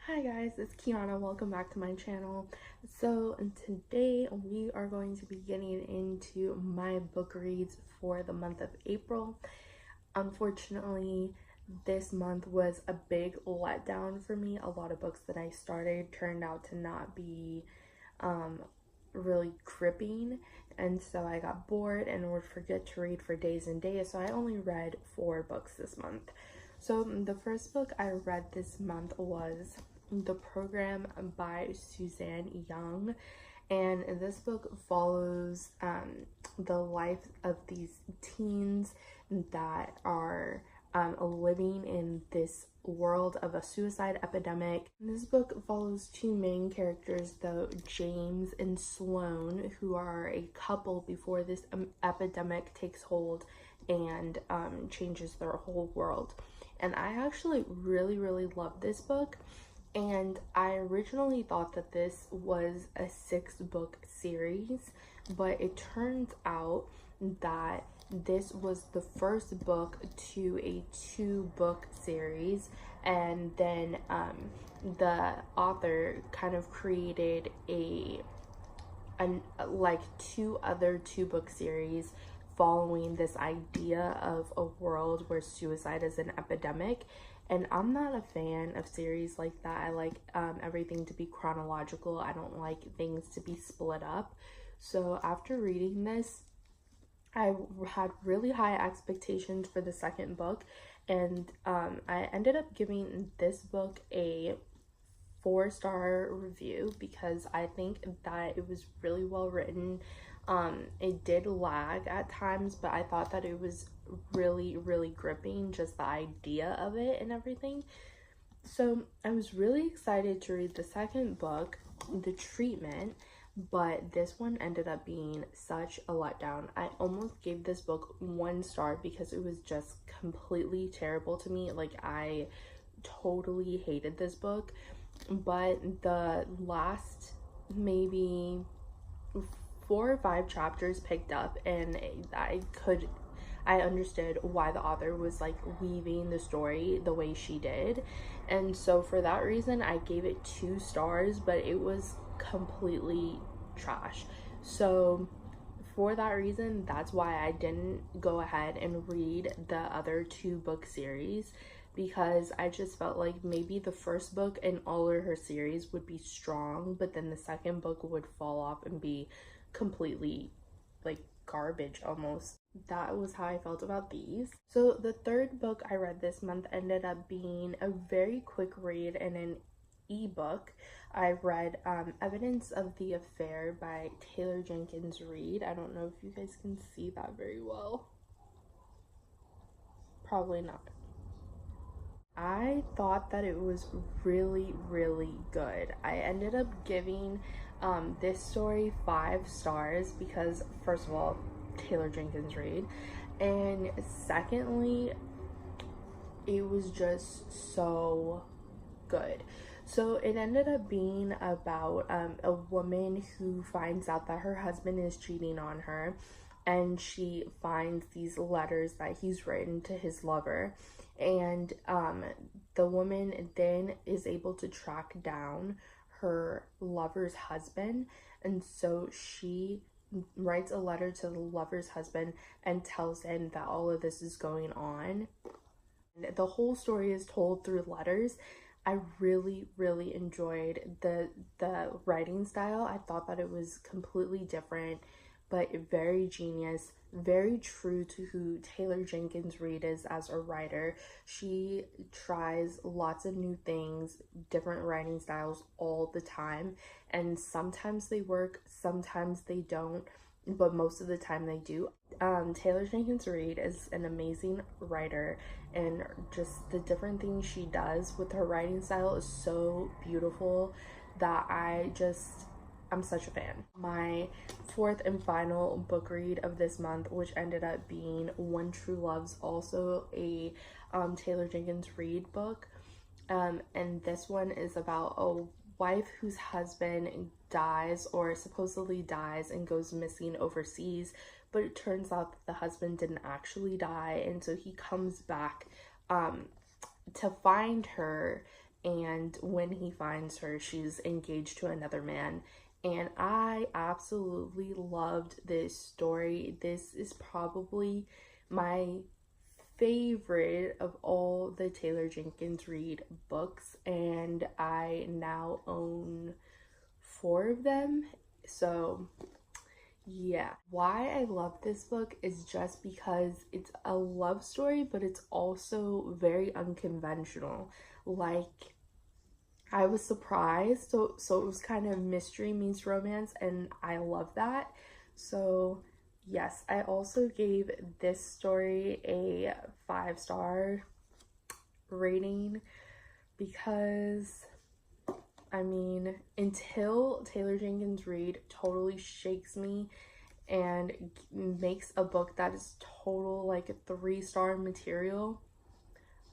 Hi guys, it's Kiana. Welcome back to my channel. So today we are going to be getting into my book reads for the month of April. Unfortunately, this month was a big letdown for me. A lot of books that I started turned out to not be really gripping, and so I got bored and would forget to read for days and days. So I only read 4 books this month. So the first book I read this month was The Program by Suzanne Young, and this book follows the life of these teens that are living in this world of a suicide epidemic. This book follows 2 main characters, though, James and Sloane, who are a couple before this epidemic takes hold and changes their whole world. And I actually really love this book. And I originally thought that this was a 6-book series, but it turns out that this was the first book to a 2-book series, and then the author kind of created like 2 other 2-book series following this idea of a world where suicide is an epidemic. And I'm not a fan of series like that. I like everything to be chronological. I don't like things to be split up. So after reading this, I had really high expectations for the second book, and I ended up giving this book a 4-star review because I think that it was really well written. It did lag at times, but I thought that it was really gripping, just the idea of it and everything. So I was really excited to read the second book, The Treatment, but this one ended up being such a letdown. I almost gave this book 1 star because it was just completely terrible to me. Like, I totally hated this book, but the last maybe 4 or 5 chapters picked up, and I understood why the author was like weaving the story the way she did. And so for that reason, I gave it 2 stars, but it was completely trash. So for that reason, that's why I didn't go ahead and read the other 2-book series, because I just felt like maybe the first book in all of her series would be strong, but then the second book would fall off and be completely like garbage almost. That was how I felt about these. So the third book I read this month ended up being a very quick read and an ebook. I read Evidence of the Affair by Taylor Jenkins Reid. I don't know if you guys can see that very well. Probably not. I thought that it was really good. I ended up giving this story 5 stars because, first of all, Taylor Jenkins Reid, and secondly, it was just so good. So it ended up being about a woman who finds out that her husband is cheating on her, and she finds these letters that he's written to his lover, and the woman then is able to track down her lover's husband, and so she writes a letter to the lover's husband and tells him that all of this is going on. The whole story is told through letters. I really enjoyed the writing style. I thought that it was completely different, but very genius, very true to who Taylor Jenkins Reid is as a writer. She tries lots of new things, different writing styles all the time, and sometimes they work, sometimes they don't, but most of the time they do. Taylor Jenkins Reid is an amazing writer, and just the different things she does with her writing style is so beautiful that I'm such a fan. My 4th and final book read of this month, which ended up being One True Love's, also a Taylor Jenkins Reid book. And this one is about a wife whose husband dies, or supposedly dies, and goes missing overseas, but it turns out that the husband didn't actually die, and so he comes back to find her and when he finds her, she's engaged to another man. And I absolutely loved this story. This is probably my favorite of all the Taylor Jenkins Reid books, and I now own 4 of them. So yeah, why I love this book is just because it's a love story, but it's also very unconventional. Like, I was surprised, so it was kind of mystery meets romance, and I love that. So yes, I also gave this story a 5-star rating because, I mean, until Taylor Jenkins Reid totally shakes me and makes a book that is total like a 3-star material,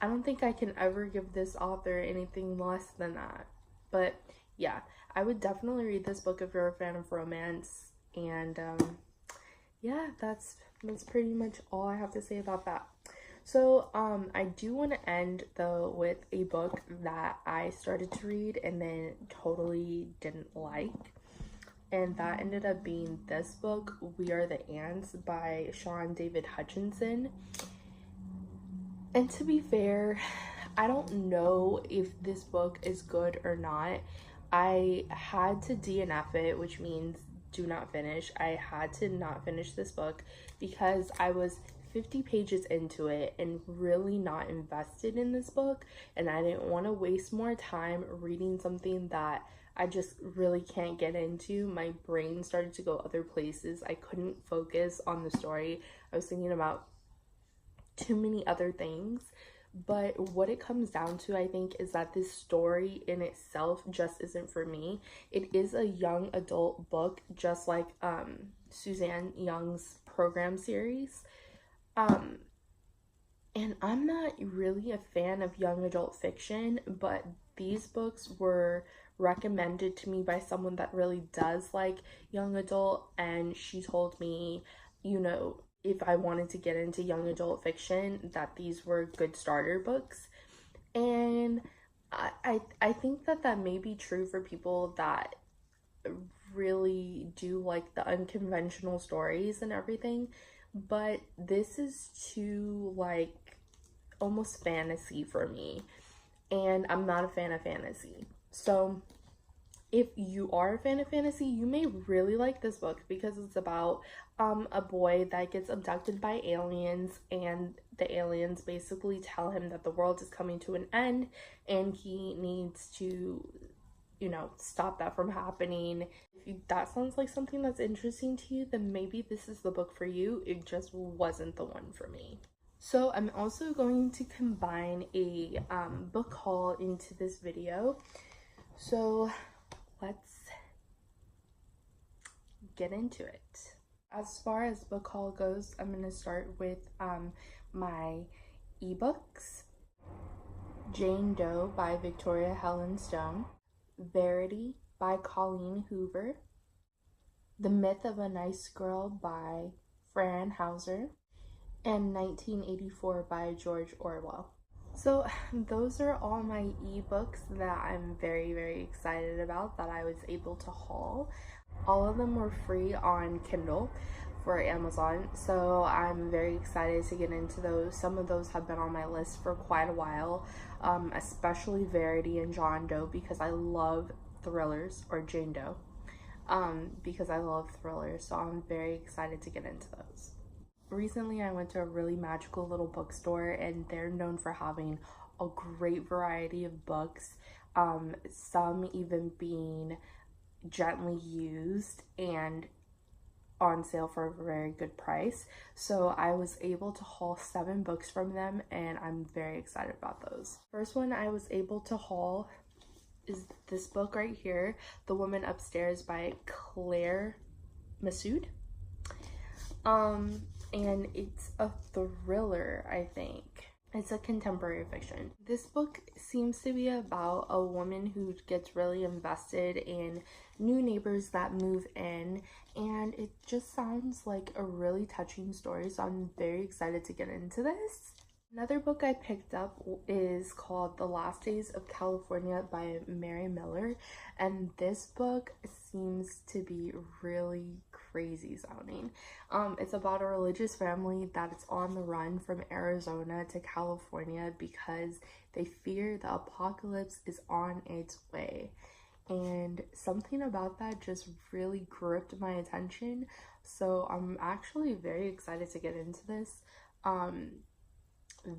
I don't think I can ever give this author anything less than that. But yeah, I would definitely read this book if you're a fan of romance. And yeah, that's pretty much all I have to say about that. So I do want to end though with a book that I started to read and then totally didn't like, and that ended up being this book, We Are the Ants by Sean David Hutchinson. And to be fair, I don't know if this book is good or not. I had to DNF it, which means do not finish. I had to not finish this book because I was 50 pages into it and really not invested in this book, and I didn't want to waste more time reading something that I just really can't get into. My brain started to go other places. I couldn't focus on the story. I was thinking about too many other things. But what it comes down to, I think, is that this story in itself just isn't for me. It is a young adult book, just like Suzanne Young's program series. And I'm not really a fan of young adult fiction, but these books were recommended to me by someone that really does like young adult, and she told me, you know, if I wanted to get into young adult fiction, that these were good starter books. And I think that may be true for people that really do like the unconventional stories and everything, but this is too like almost fantasy for me, and I'm not a fan of fantasy. So if you are a fan of fantasy, you may really like this book because it's about a boy that gets abducted by aliens, and the aliens basically tell him that the world is coming to an end and he needs to, you know, stop that from happening. If that sounds like something that's interesting to you, then maybe this is the book for you. It just wasn't the one for me. So I'm also going to combine a book haul into this video. So let's get into it. As far as book haul goes, I'm going to start with my ebooks. Jane Doe by Victoria Helen Stone. Verity by Colleen Hoover. The Myth of a Nice Girl by Fran Hauser. And 1984 by George Orwell. So those are all my ebooks that I'm very, very excited about that I was able to haul. All of them were free on Kindle for Amazon, so I'm very excited to get into those. Some of those have been on my list for quite a while, especially Verity and John Doe, because I love thrillers, or Jane Doe, because I love thrillers, so I'm very excited to get into those. Recently, I went to a really magical little bookstore, and they're known for having a great variety of books, some even being gently used and on sale for a very good price. So I was able to haul 7 books from them, and I'm very excited about those. First one I was able to haul is this book right here, The Woman Upstairs by Claire Masood. And it's a thriller, I think. It's a contemporary fiction. This book seems to be about a woman who gets really invested in new neighbors that move in, and it just sounds like a really touching story, so I'm very excited to get into this. Another book I picked up is called The Last Days of California by Mary Miller, and this book seems to be really crazy sounding. It's about a religious family that is on the run from Arizona to California because they fear the apocalypse is on its way. And something about that just really gripped my attention. So I'm actually very excited to get into this.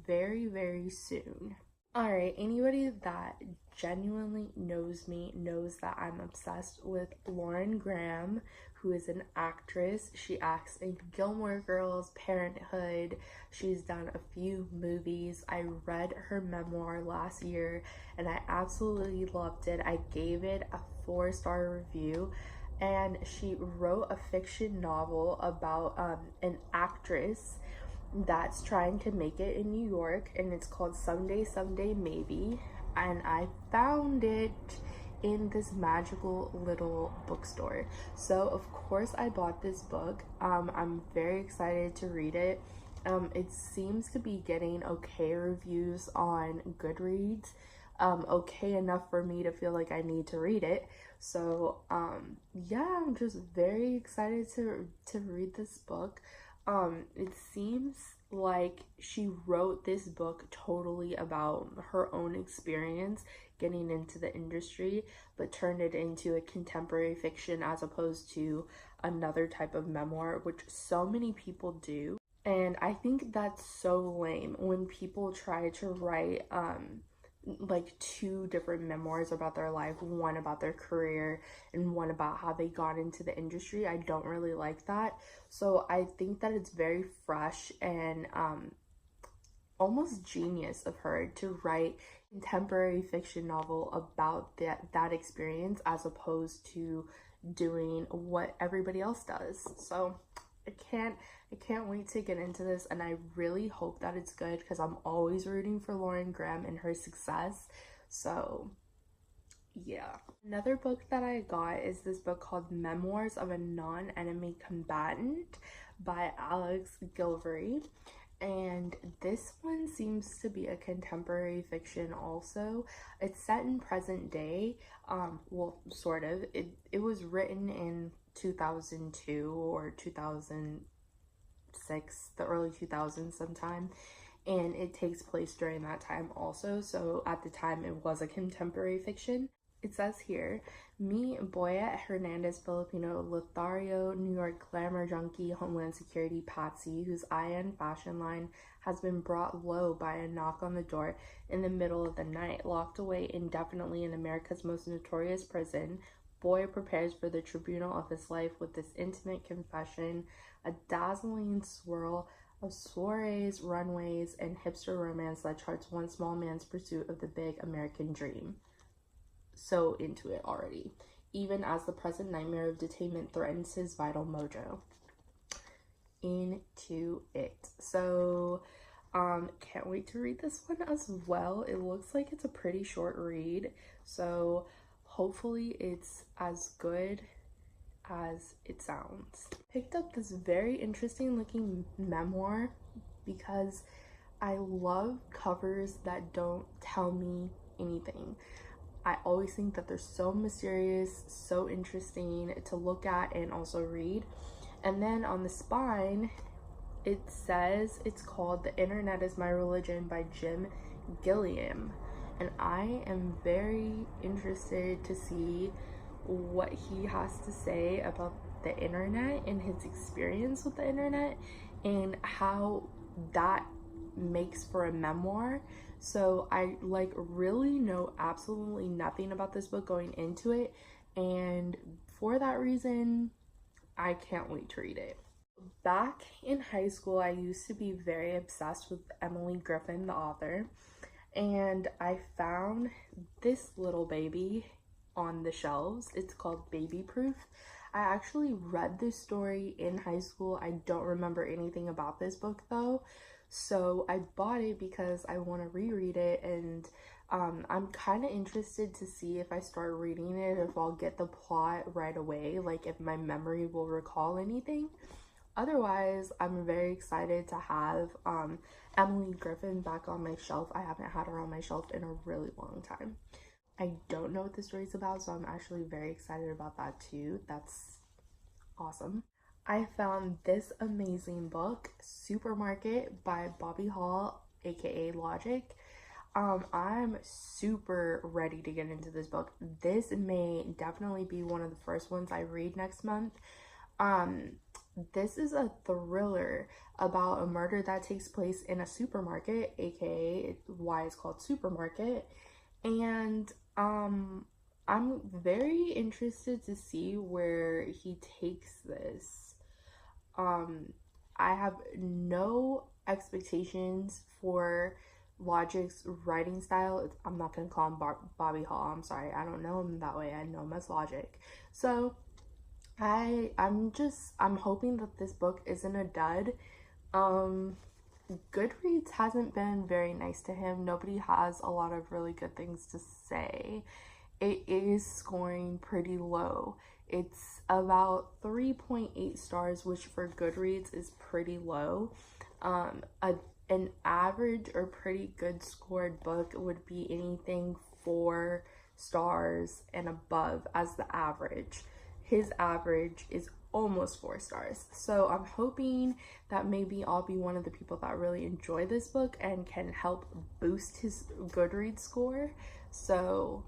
Very, very soon. All right, anybody that genuinely knows me knows that I'm obsessed with Lauren Graham, who is an actress. She acts in Gilmore Girls, Parenthood. She's done a few movies. I read her memoir last year and I absolutely loved it. I gave it a 4-star review. And she wrote a fiction novel about an actress that's trying to make it in New York, and it's called Someday, Someday Maybe. And I found it in this magical little bookstore. So, of course, I bought this book. I'm very excited to read it. It seems to be getting okay reviews on Goodreads. Okay enough for me to feel like I need to read it. So, yeah, I'm just very excited to read this book. It seems like she wrote this book totally about her own experience getting into the industry, but turned it into a contemporary fiction as opposed to another type of memoir, which so many people do. And I think that's so lame when people try to write like two different memoirs about their life, one about their career and one about how they got into the industry. I don't really like that. So I think that it's very fresh and almost genius of her to write a contemporary fiction novel about that experience as opposed to doing what everybody else does. So I can't wait to get into this, and I really hope that it's good because I'm always rooting for Lauren Graham and her success. So yeah. Another book that I got is this book called Memoirs of a Non-Enemy Combatant by Alex Gilvery. And this one seems to be a contemporary fiction also. It's set in present day. Well, sort of. It was written in 2002 or 2006, the early 2000s sometime. And it takes place during that time also. So at the time, it was a contemporary fiction. It says here, me, Boya Hernandez Filipino, Lothario, New York glamour junkie, Homeland Security Patsy, whose IN fashion line has been brought low by a knock on the door in the middle of the night, locked away indefinitely in America's most notorious prison. Boy prepares for the tribunal of his life with this intimate confession, a dazzling swirl of soirees, runways, and hipster romance that charts one small man's pursuit of the big American dream. So into it already, even as the present nightmare of detainment threatens his vital mojo. Into it. So can't wait to read this one as well. It looks like it's a pretty short read, so hopefully it's as good as it sounds. Picked up this very interesting looking memoir because I love covers that don't tell me anything. I always think that they're so mysterious, so interesting to look at and also read. And then on the spine, it says it's called The Internet is My Religion by Jim Gilliam. And I am very interested to see what he has to say about the internet and his experience with the internet and how that makes for a memoir. So I like really know absolutely nothing about this book going into it, and for that reason I can't wait to read it. Back in high school, I used to be very obsessed with Emily Griffin, the author, and I found this little baby on the shelves. It's called Baby Proof. I actually read this story in high school. I don't remember anything about this book though. So I bought it because I want to reread it, and I'm kind of interested to see if I start reading it, if I'll get the plot right away, like if my memory will recall anything. Otherwise, I'm very excited to have Emily Griffin back on my shelf. I haven't had her on my shelf in a really long time. I don't know what the story's about, so I'm actually very excited about that too. That's awesome. I found this amazing book, Supermarket by Bobby Hall, aka Logic. I'm super ready to get into this book. This may definitely be one of the first ones I read next month. Um, this is a thriller about a murder that takes place in a supermarket, aka why it's called Supermarket. And I'm very interested to see where he takes this. I have no expectations for Logic's writing style. I'm not gonna call him Bobby Hall. I'm sorry, I don't know him that way. I know him as Logic. So I'm hoping that this book isn't a dud. Goodreads hasn't been very nice to him. Nobody has a lot of really good things to say. It is scoring pretty low. It's about 3.8 stars, which for Goodreads is pretty low. An average or pretty good scored book would be anything 4 stars and above as the average. His average is almost 4 stars. So I'm hoping that maybe I'll be one of the people that really enjoy this book and can help boost his Goodreads score. So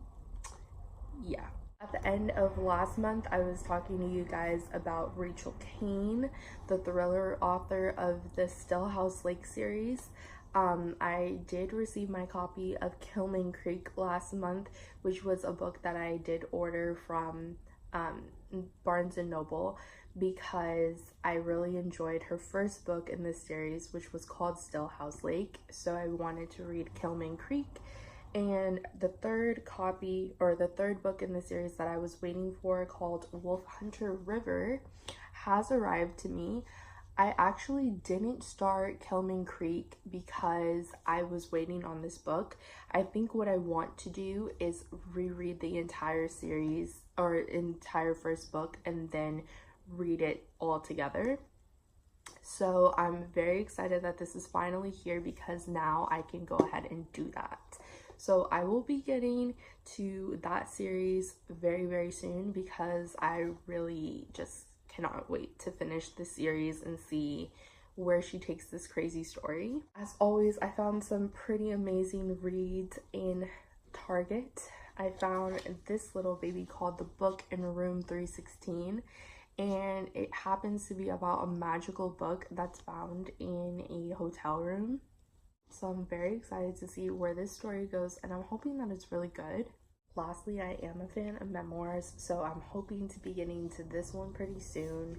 yeah. At the end of last month, I was talking to you guys about Rachel Caine, the thriller author of the Still House Lake series. I did receive my copy of Kilman Creek last month, which was a book that I did order from Barnes & Noble because I really enjoyed her first book in this series, which was called Still House Lake. So I wanted to read Kilman Creek. And the third copy, or the third book in the series that I was waiting for, called Wolfhunter River, has arrived to me. I actually didn't start Kilman Creek because I was waiting on this book. I think what I want to do is reread the entire series, or entire first book, and then read it all together. So I'm very excited that this is finally here because now I can go ahead and do that. So I will be getting to that series very, very soon because I really just cannot wait to finish the series and see where she takes this crazy story. As always, I found some pretty amazing reads in Target. I found this little baby called The Book in Room 316, and it happens to be about a magical book that's found in a hotel room. So I'm very excited to see where this story goes, and I'm hoping that it's really good. Lastly, I am a fan of memoirs, so I'm hoping to be getting to this one pretty soon.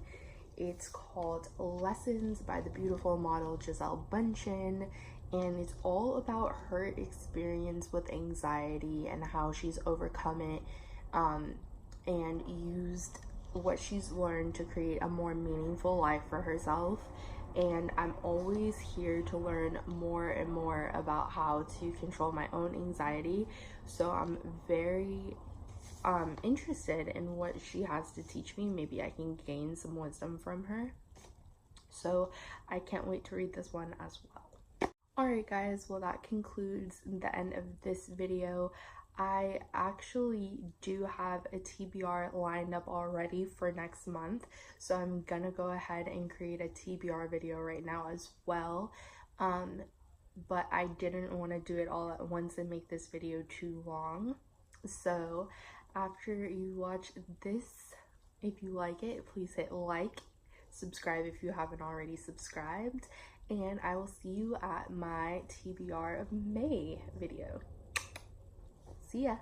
It's called Lessons by the beautiful model Gisele Bündchen, and it's all about her experience with anxiety and how she's overcome it, and used what she's learned to create a more meaningful life for herself. And I'm always here to learn more and more about how to control my own anxiety. So I'm very interested in what she has to teach me. Maybe I can gain some wisdom from her. So I can't wait to read this one as well. Alright guys, well that concludes the end of this video. I actually do have a TBR lined up already for next month, so I'm gonna go ahead and create a TBR video right now as well. But I didn't want to do it all at once and make this video too long. So after you watch this, if you like it, please hit like, subscribe if you haven't already subscribed, and I will see you at my TBR of May video. See ya.